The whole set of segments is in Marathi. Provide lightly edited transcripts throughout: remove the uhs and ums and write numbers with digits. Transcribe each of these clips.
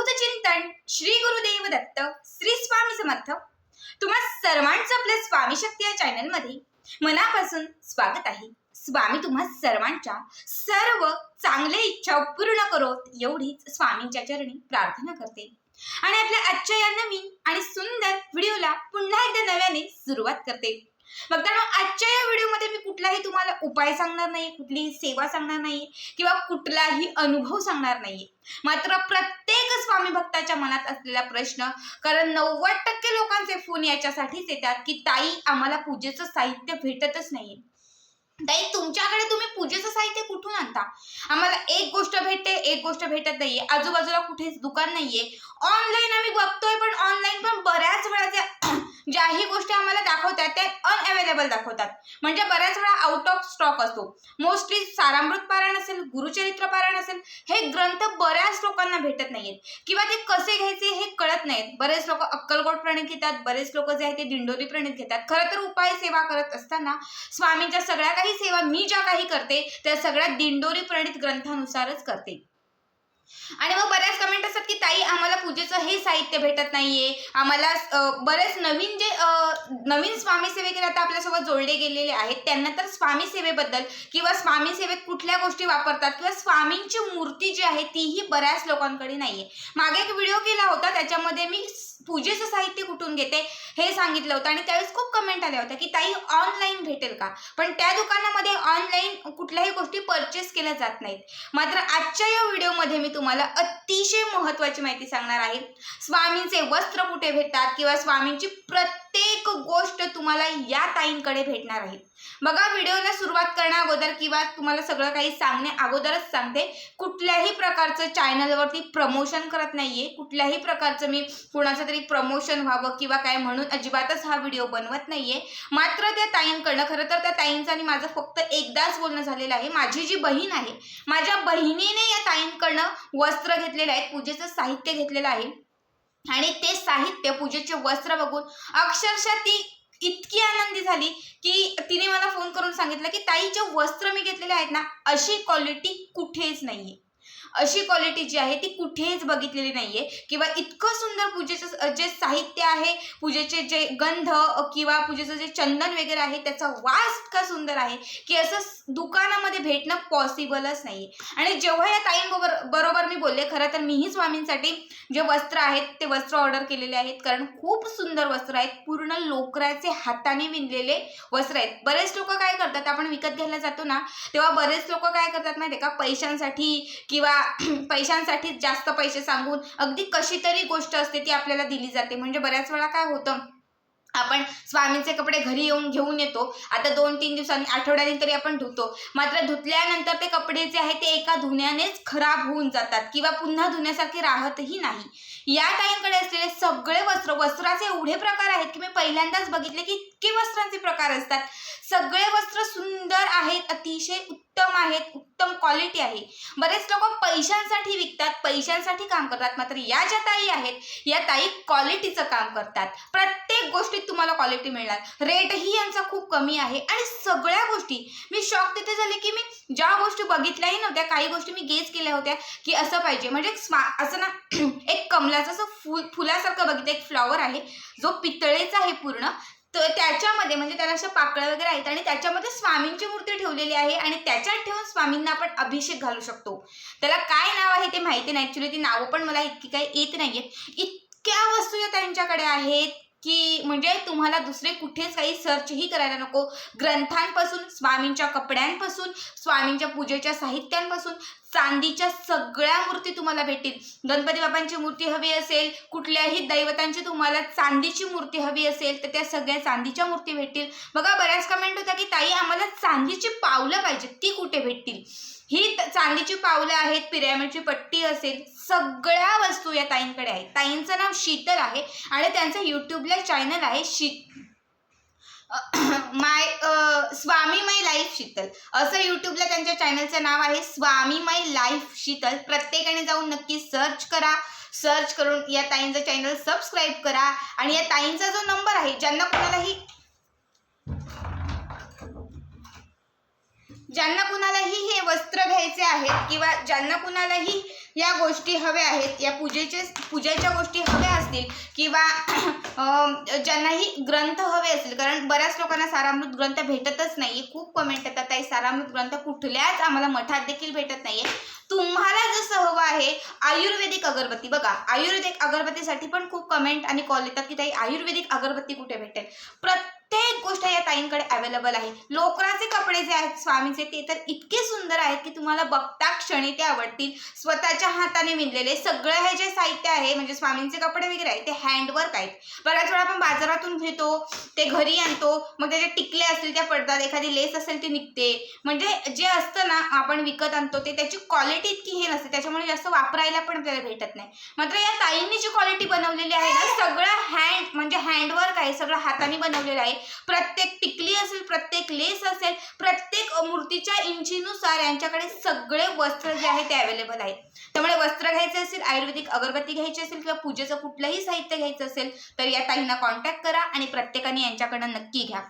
अवधूत चिंतन श्री गुरुदेव दत्त श्री स्वामी समर्थ। तुम्हा सर्वांचं आपल्या स्वामी शक्ती या चॅनल मध्ये मनापासून स्वागत आहे। स्वामी तुम्हा सर्वांच्या सर्व चांगल्या इच्छा पूर्ण करोत एवढीच स्वामींच्या चरणी प्रार्थना करते आणि आपल्या आजच्या या नवीन आणि सुंदर व्हिडिओला पुन्हा एकदा नव्याने सुरुवात करते। बघताना आजच्या या व्हिडिओमध्ये मी कुठलाही तुम्हाला उपाय सांगणार नाही, कुठलीही सेवा सांगणार नाही किंवा कुठलाही अनुभव सांगणार नाही। मात्र प्रत्येक स्वामी भक्ताच्या मनात असलेला प्रश्न, कारण 90% लोकांचे फोन याच्यासाठीच येतात की ताई आम्हाला पूजेचं साहित्य भेटतच नाही। ताई तुमच्याकडे तुम्ही पूजेचं साहित्य कुठून आणता? आम्हाला एक गोष्ट भेटते, एक गोष्ट भेटत नाहीये, आजूबाजूला कुठेच दुकान नाहीये, ऑनलाईन आम्ही बघतोय पण ऑनलाईन पण बऱ्याच वेळा ज्याही गोष्टी आम्हाला दाखवतात त्या अनअवेलेबल दाखवतात, म्हणजे बऱ्याच वेळा आउट ऑफ स्टॉक असतो। मोस्टली सारामृत पारायण असेल, गुरुचरित्र पारायण असेल, हे ग्रंथ बऱ्याच लोकांना भेटत नाहीयेत किंवा ते कसे घ्यायचे हे कळत नाहीत। बरेच लोक अक्कलकोट प्रणित घेतात, बरेच लोक जे आहे ते दिंडोरी प्रणित घेतात। खरं तर उपाय सेवा करत असताना स्वामींच्या सगळ्या काही सेवा मी ज्या काही करते त्या सगळ्या दिंडोरी प्रणित ग्रंथानुसारच करते। आणि मग बऱ्याच कमेंट असतात की ताई आम्हाला पूजेचं हे साहित्य भेटत नाहीये, आम्हाला बरेच नवीन स्वामी सेवेकरी आता आपल्यासोबत जोडले गेलेले आहेत, त्यांना तर स्वामी सेवेबद्दल किंवा स्वामी सेवेत कुठल्या गोष्टी वापरतात किंवा स्वामींची मूर्ती जी आहे तीही बऱ्याच लोकांकडे नाहीये। मागे एक व्हिडिओ केला होता त्याच्यामध्ये मी पूजेचं साहित्य कुठून घेते हे सांगितलं होतं आणि त्यावेळेस खूप कमेंट आल्या होत्या की ताई ऑनलाईन भेटेल का? पण त्या दुकानामध्ये ऑनलाईन कुठल्याही गोष्टी परचेस केल्या जात नाहीत। मात्र आजच्या या व्हिडिओमध्ये मी तुम्हाला अतिशय महत्त्वाची माहिती सांगणार आहे। स्वामींचे वस्त्र कुठे भेटतात किंवा स्वामींची प्रत्येक गोष्ट तुम्हाला या ताईंकडे भेटणार आहे। बघा, व्हिडिओला सुरुवात करण्या अगोदर किंवा तुम्हाला सगळं काही सांगण्या अगोदरच सांगते, कुठल्याही प्रकारचं चॅनलवरती प्रमोशन करत नाहीये, कुठल्याही प्रकारचं मी कुणाचं तरी प्रमोशन व्हावं किंवा काय म्हणून अजिबातच हा व्हिडिओ बनवत नाहीये। मात्र त्या ताईंकडनं, खरं तर त्या ताईंचं आणि माझं फक्त एकदाच बोलणं झालेलं आहे। माझी जी बहीण आहे, माझ्या बहिणीने या ताईंकडनं वस्त्र घेतलेले आहेत, पूजेचं साहित्य घेतलेलं आहे आणि ते साहित्य, पूजेचे वस्त्र बघून अक्षरशः ती इतकी आनंदी झाली की तिने मला फोन करून सांगितलं की ताई जे वस्त्र मी घेतलेले आहेत ना, अशी क्वालिटी कुठेच नाहीये, अशी क्वालिटी जी आहे ती कुठेच बघितलेली नाहीये किंवा इतकं सुंदर पूजेचं जे साहित्य आहे, पूजेचे जे गंध किंवा पूजेचं जे चंदन वगैरे आहे त्याचा वास इतका सुंदर आहे की असं दुकानामध्ये भेटणं पॉसिबलच नाही। आणि जेव्हा या ताईंबरोबर मी बोलले, खरं तर मीही स्वामींसाठी जे वस्त्र आहेत ते वस्त्र ऑर्डर केलेले आहेत, कारण खूप सुंदर वस्त्र आहेत, पूर्ण लोकराचे हाताने विणलेले वस्त्र आहेत। बरेच लोक काय करतात, आपण विकत घ्यायला जातो ना तेव्हा बरेच लोक काय करतात माहिती आहे का, पैशांसाठी किंवा पैशांसाठी जास्त पैसे सांगून अगदी कशी तरी गोष्ट असते ती आपल्याला दिली जाते। म्हणजे बऱ्याच वेळा काय होतं, आपण स्वामींचे कपडे घरी येऊन घेऊन येतो, आता 2-3 दिवसांनी, आठवड्याने तरी आपण धुतो, मात्र धुतल्यानंतर ते कपडे जे आहेत ते एका धुण्यानेच खराब होऊन जातात किंवा पुन्हा धुण्यासारखे राहतही नाही। या ताईंकडे असलेले सगळे वस्त्राचे एवढे प्रकार आहेत की मी पहिल्यांदाच बघितले की इतके वस्त्रांचे प्रकार असतात। सगळे वस्त्र सुंदर आहेत, अतिशय उत्तम आहेत, उत्तम क्वालिटी आहे। बरेच लोक पैशांसाठी विकतात, पैशांसाठी काम करतात, मात्र या ज्या ताई आहेत या ताई क्वालिटीचं काम करतात। प्रत्येक गोष्टीत तुम्हाला क्वालिटी मिळणार, रेटही यांचा खूप कमी आहे आणि सगळ्या गोष्टी, मी शॉक तिथे झाले की मी ज्या गोष्टी बघितल्याही नव्हत्या, काही गोष्टी मी गेस केल्या होत्या की असं पाहिजे, म्हणजे असं ना एक कमलाचं असं फुलासारखं बघितलं, एक फ्लॉवर आहे जो पितळेचा आहे पूर्ण, तर त्याच्यामध्ये म्हणजे त्याला अशा पाकळ्या वगैरे आहेत आणि त्याच्यामध्ये स्वामींची मूर्ती ठेवलेली आहे आणि त्याच्यात ठेवून स्वामींना आपण अभिषेक घालू शकतो। त्याला काय नाव आहे ते माहिती नाही, ॲक्च्युली ती नावं पण मला इतकी काही येत नाहीयेत। इतक्या वस्तू या त्यांच्याकडे आहेत की म्हणजे तुम्हाला दुसरे कुठेच काही सर्चही करायला नको। ग्रंथांपासून, स्वामींच्या कपड्यांपासून, स्वामींच्या पूजेच्या साहित्यांपासून चांदीच्या सगळ्या मूर्ती तुम्हाला भेटतील। गणपती बाबांची मूर्ती हवी असेल, कुठल्याही दैवतांची तुम्हाला चांदीची मूर्ती हवी असेल तर त्या सगळ्या चांदीच्या मूर्ती भेटतील। बघा, बऱ्याच कमेंट होता की ताई आम्हाला चांदीची पावलं पाहिजे, ती कुठे भेटतील? ही चांदीची पावलं आहेत, पिरॅमिडची पट्टी असेल, सगळ्या वस्तू या ताईंकडे आहेत। ताईंचं नाव शीतल आहे आणि त्यांचं यूट्यूबला चॅनल आहे स्वामीमय लाईफ शीतल असं यूट्यूबला त्यांच्या चॅनलचं नाव आहे, स्वामीमय लाईफ शीतल। प्रत्येकाने जाऊन नक्की सर्च करा, सर्च करून या ताईंचं चॅनल सबस्क्राईब करा आणि या ताईंचा जो नंबर आहे, ज्यांना कुणालाही हे वस्त्र घ्यायचे आहेत किंवा ज्यांना कुणालाही या गोष्टी हव्या आहेत, या पूजेच्या गोष्टी हव्या असतील किंवा ज्यांनाही ग्रंथ हवे असतील, कारण बऱ्याच लोकांना सारामृत ग्रंथ भेटतच नाहीये. खूप कमेंट येतात ताई सारामृत ग्रंथ कुठल्याच आम्हाला मठात देखील भेटत नाहीये. तुम्हाला जसं हवं आहे आयुर्वेदिक अगरबत्ती, बघा आयुर्वेदिक अगरबत्तीसाठी पण खूप कमेंट आणि कॉल येतात की ताई आयुर्वेदिक अगरबत्ती कुठे भेटेल. प्रत्येक गोष्ट या ताईंकडे अवेलेबल आहे. लोकराचे कपडे जे आहेत स्वामींचे ते तर इतके सुंदर आहेत की तुम्हाला बघता क्षणी ते आवडतील. स्वतःच्या हाताने विणलेले सगळं हे जे साहित्य आहे म्हणजे स्वामींचे कपडे वगैरे आहेत ते हँडवर्क आहेत. बऱ्याच वेळा आपण बाजारातून घेतो, ते घरी आणतो, मग त्याचे टिकले असतील त्या पडतात, एखादी लेस असेल ती निघते. म्हणजे जे असतं ना आपण विकत आणतो ते त्याची क्वालिटी इतकी हे नसते, त्याच्यामुळे जास्त वापरायला पण आपल्याला भेटत नाही. मात्र या ताईंनी जी क्वालिटी बनवलेली आहे ना सगळं म्हणजे हँडवर्क आहे, सगळं हाताने बनवलेलं आहे. प्रत्येक टिकली असेल, प्रत्येक लेस असेल, प्रत्येक मूर्तीच्या इंचीनुसार यांच्याकडे सगळे वस्त्र जे आहे ते अवेलेबल आहेत. त्यामुळे वस्त्र घ्यायचे असेल, आयुर्वेदिक अगरबत्ती घ्यायची असेल किंवा पूजेचं कुठलंही साहित्य घ्यायचं असेल तर या ताईंना कॉन्टॅक्ट करा आणि प्रत्येकाने यांच्याकडनं नक्की घ्या.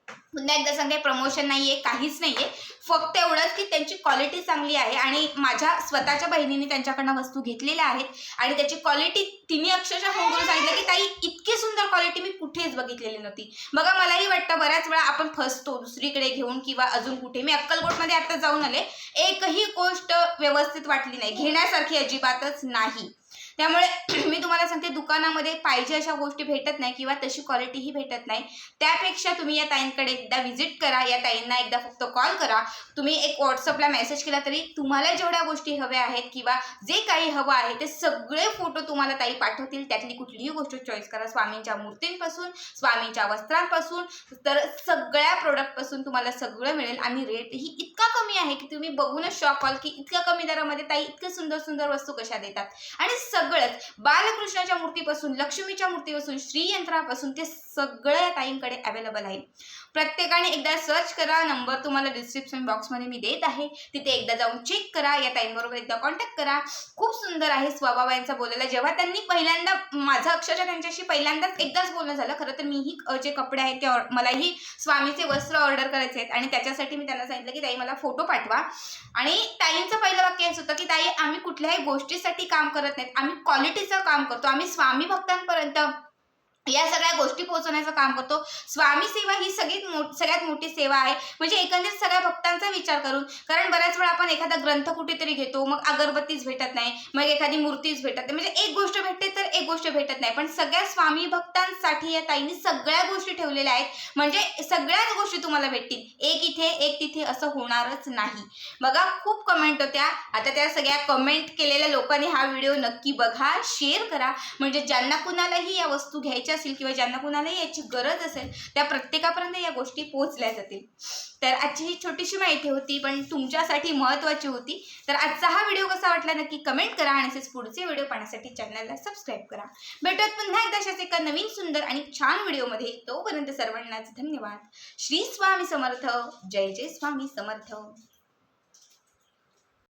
पुन्हा एकदा सांगते, प्रमोशन नाहीये, काहीच नाहीये, फक्त एवढंच की त्यांची क्वालिटी चांगली आहे आणि माझ्या स्वतःच्या बहिणीने त्यांच्याकडनं वस्तू घेतलेल्या आहेत आणि त्याची क्वालिटी तिने अक्षरशः फोन करून सांगितलं की ताई इतकी सुंदर क्वालिटी मी कुठेच बघितलेली नव्हती. बघा मलाही वाटतं बऱ्याच वेळा आपण फसतो दुसरीकडे घेऊन किंवा अजून कुठे. मी अक्कलकोटमध्ये आता जाऊन आले, एकही गोष्ट व्यवस्थित वाटली नाही, घेण्यासारखी अजिबातच नाही. त्यामुळे मी तुम्हाला सांगते दुकानामध्ये पाहिजे अशा गोष्टी भेटत नाही किंवा तशी क्वालिटीही भेटत नाही. त्यापेक्षा तुम्ही या ताईंकडे एकदा व्हिजिट करा, या ताईंना एकदा फक्त कॉल करा. तुम्ही एक व्हॉट्सअपला मेसेज केला तरी तुम्हाला जेवढ्या गोष्टी हव्या आहेत किंवा जे काही हवं आहे ते सगळे फोटो तुम्हाला ताई पाठवतील. त्यातली कुठलीही गोष्ट चॉईस करा, स्वामींच्या मूर्तींपासून, स्वामींच्या वस्त्रांपासून, तर सगळ्या प्रोडक्टपासून तुम्हाला सगळं मिळेल. आणि रेटही इतका कमी आहे की तुम्ही बघूनच शॉक व्हाल की इतक्या कमी दरामध्ये ताई इतके सुंदर सुंदर वस्तू कशा देतात. आणि सगळंच बालकृष्णाच्या मूर्तीपासून, लक्ष्मीच्या मूर्तीपासून, श्रीयंत्रापासून ते सगळं या ताईंकडे अवेलेबल आहे. प्रत्येकाने एकदा सर्च करा, नंबर तुम्हाला डिस्क्रिप्शन बॉक्समध्ये मी देत आहे, तिथे एकदा जाऊन चेक करा, या ताईंबरोबर एकदा कॉन्टॅक्ट करा. खूप सुंदर आहे स्वभाव यांचा बोलायला. जेव्हा त्यांनी पहिल्यांदा माझं अक्षरशः त्यांच्याशी पहिल्यांदाच एकदाच बोलणं झालं. खरं तर मीही जे कपडे आहेत ते मलाही स्वामीचे वस्त्र ऑर्डर करायचे आहेत आणि त्याच्यासाठी मी त्यांना सांगितलं की ताई मला फोटो पाठवा. आणि ताईंचं पहिलं वाक्य असं होतं की ताई आम्ही कुठल्याही गोष्टीसाठी काम करत नाहीत, आम्ही क्वालिटीचं काम करतो, आम्ही स्वामी भक्तांपर्यंत या सगळ्या गोष्टी पोहोचवण्याचं काम करतो. स्वामी सेवा ही सगळ्यात मोठी सेवा आहे. म्हणजे एकंदरीत सगळ्या भक्तांचा विचार करून, कारण बऱ्याच वेळा आपण एखादा ग्रंथ कुठेतरी घेतो, मग अगरबत्तीच भेटत नाही, मग एखादी मूर्तीच भेटत नाही, म्हणजे एक गोष्ट भेटते तर एक गोष्ट भेटत नाही. पण सगळ्या स्वामी भक्तांसाठी या ताईंनी सगळ्या गोष्टी ठेवलेल्या आहेत, म्हणजे सगळ्याच गोष्टी तुम्हाला भेटतील. एक इथे एक तिथे असं होणारच नाही. बघा खूप कमेंट होत्या, आता त्या सगळ्या कमेंट केलेल्या लोकांनी हा व्हिडिओ नक्की बघा, शेअर करा, म्हणजे ज्यांना कुणालाही या वस्तू घ्यायच्या असेल किंवा ज्यांना कुणालाही याची गरज असेल त्या प्रत्येकापर्यंत या गोष्टी पोहोचल्या जातील. तर आजची ही छोटीशी माहिती होती पण तुमच्यासाठी महत्त्वाची होती. तर आजचा हा व्हिडिओ कसा वाटला नक्की कमेंट करा आणि असेच पुढचे व्हिडिओ पाहण्यासाठी चॅनलला सबस्क्राईब करा. भेटूयात पुन्हा एकदा अशाच एका नवीन सुंदर आणि छान व्हिडिओमध्ये. तोपर्यंत सर्वांनाच धन्यवाद. श्री स्वामी समर्थ. जय जय स्वामी समर्थ.